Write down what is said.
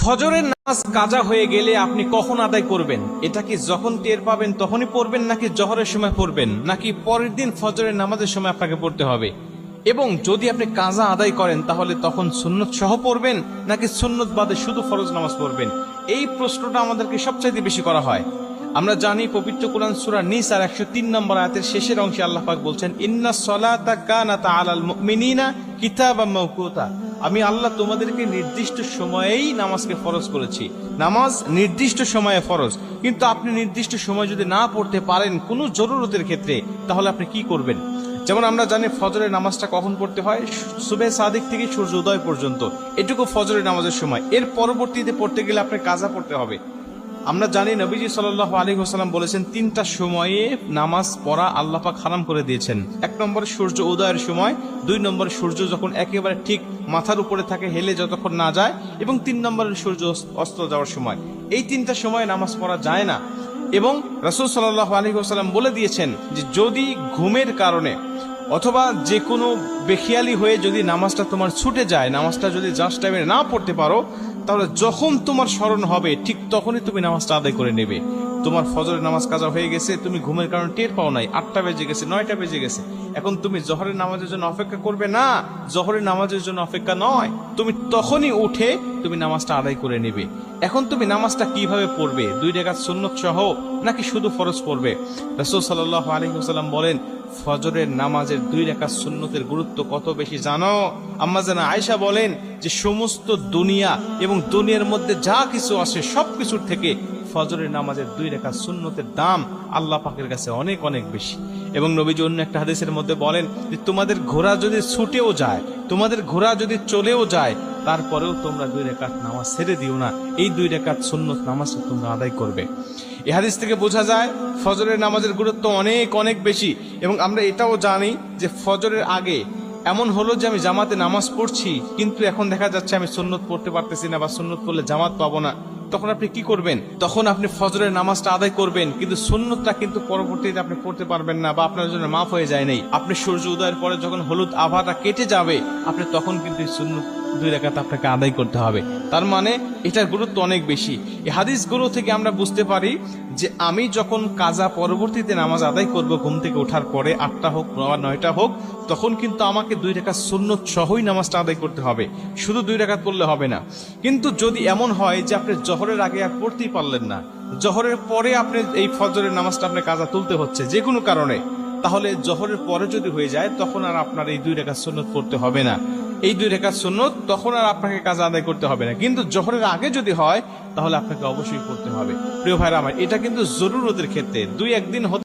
ফজরের নামাজ কাজা হয়ে গেলে আপনি কখন আদায় করবেন? এটা কি যখন টের পাবেন তখনই পড়বেন, নাকি জহরের সময় পড়বেন, নাকি পরের দিন ফজরের নামাজের সময় আপনাকে পড়তে হবে? এবং যদি আপনি কাজা আদায় করেন তাহলে তখন সুন্নত সহ পড়বেন, নাকি সুন্নত বাদে শুধু ফরজ নামাজ পড়বেন? এই প্রশ্নটা আমাদেরকে সবচাইতে বেশি করা হয়। আমরা জানি পবিত্র কোরআন সূরা নিসার 103 নম্বর আয়াতের শেষের অংশে আল্লাহ পাক বলছেন, ইন্নাস সালাতা কানাত আলাল মুমিনিনা কিতাবাম মাওকুতা। আমি আল্লাহ তোমাদেরকে নির্দিষ্ট সময়েই নামাজকে ফরজ করেছি। নামাজ নির্দিষ্ট সময়ে ফরজ, কিন্তু আপনি নির্দিষ্ট সময় যদি না পড়তে পারেন কোনো জরুরতের ক্ষেত্রে, তাহলে আপনি কি করবেন? যেমন আমরা জানি ফজরের নামাজটা কখন পড়তে হয়? সুবহে সাদিক থেকে সূর্য উদয় পর্যন্ত, এটুকু ফজরের নামাজের সময়। এর পরবর্তীতে পড়তে গেলে আপনার কাজা পড়তে হবে। আমরা জানি নবীজি সাল্লাল্লাহু আলাইহি ওয়াসাল্লাম বলেছেন, তিনটা সময়ে নামাজ পড়া আল্লাহ পাক হারাম করে দিয়েছেন। 1 নম্বরে সূর্য উদয়ের সময়, 2 নম্বরে সূর্য যখন একেবারে ঠিক মাথার উপরে থাকে, হেলে যতক্ষণ না যায়, এবং 3 নম্বরে সূর্য অস্ত যাওয়ার সময়। এই 3টা সময়ে নামাজ পড়া যায় না। এবং রাসূল সাল্লাল্লাহু আলাইহি ওয়াসাল্লাম বলে দিয়েছেন যে যদি ঘুমের কারণে অথবা যে কোনো বেখিয়ালি হয়ে যদি নামাজটা তোমার ছুটে যায়, নামাজটা যদি জাস্ট টাইমে না পড়তে পারো, তাহলে যখন তোমার স্মরণ হবে ঠিক তখনই তুমি নামাজটা আদায় করে নেবে। তোমার ফজরের নামাজ কাজা হয়ে গেছে, তুমি ঘুমের কারণে টের পাও নাই, 8টা বেজে গেছে, 9টা বেজে গেছে, এখন তুমি জোহরের নামাজের জন্য অপেক্ষা করবে না। জোহরের নামাজের জন্য অপেক্ষা নয়, তুমি তখনই উঠে তুমি নামাজটা আদায় করে নেবে। এখন তুমি নামাজটা কিভাবে পড়বে? 2 রাকাত সুন্নত সহ নাকি শুধু ফরজ পড়বে? রাসূল সাল্লাল্লাহু আলাইহি ওয়াসাল্লাম বলেন, ফজরের নামাজের 2 রাকাত সুন্নতের গুরুত্ব কত বেশি জানো? আম্মা জানা আয়েশা বলেন যে সমস্ত দুনিয়া এবং দুনিয়ার মধ্যে যা কিছু আছে সবকিছুর থেকে ফজরের নামাজের 2 রাকাত সুন্নতের দাম আল্লাহ পাকের কাছে অনেক অনেক বেশি। এবং নবীজি অন্য একটা হাদিসের মধ্যে বলেন যে তোমাদের ঘোড়া যদি ছুটেও যায়, তোমাদের ঘোড়া যদি চলেও যায়, তারপরেও তোমরা 2 রাকাত নামাজ ছেড়ে দিও না, এই 2 রাকাত সুন্নত নামাজটা তোমরা আদায় করবে। এই হাদিস থেকে বোঝা যায় ফজরের নামাজের গুরুত্ব অনেক অনেক বেশি। এবং আমরা এটাও জানি যে ফজরের আগে এমন হলো যে আমি জামাতে নামাজ পড়ছি, কিন্তু এখন দেখা যাচ্ছে আমি সুন্নত পড়তে পারতেছি না, বা সুন্নত পড়লে জামাত পাবো না। তখন আপনি কি করবেন? তখন আপনি ফজরের নামাজটা আদায় করবেন, কিন্তু সুন্নতটা কিন্তু পরবর্তীতে আপনি পড়তে পারবেন না, বা আপনার জন্য মাফ হয়ে যায় নাই। আপনি সূর্য উদয়ের পরে যখন হলুদ আভাটা কেটে যাবে, আপনি তখন কিন্তু সুন্নত 2 রাকাত আপনাকে আদায় করতে হবে। তার মানে এটার গুরুত্ব অনেক বেশি। এই হাদিসগুলো থেকে আমরা বুঝতে পারি যে আমি যখন কাজা পরবর্তীতে নামাজ আদায় করব ঘুম থেকে ওঠার পরে, 8টা হোক বা 9টা হোক, তখন কিন্তু আমাকে 2 রাকাত সুন্নত সহই নামাজটা আদায় করতে হবে, শুধু 2 রাকাত পড়লে হবে না। কিন্তু যদি এমন হয় যে আপনি জোহরের আগে আর পড়তেই পারলেন না, জোহরের পরে আপনি এই ফজরের নামাজটা আপনি কাজা তুলতে হচ্ছে যে কোনো কারণে, তাহলে জোহরের পরে যদি হয়ে যায় তখন আর আপনার এই 2 রাকাত সুন্নত পড়তে হবে না। এই 2 রাকাত সুন্নত তখন আর আপনাকে কাজা আদায় করতে হবে না। কিন্তু জোহরের আগে যদি হয় তাহলে আপনাকে অবশ্যই পড়তে হবে। প্রিয় ভাইরা আমার, এটা কিন্তু জরুরতের ক্ষেত্রে 2-1 দিন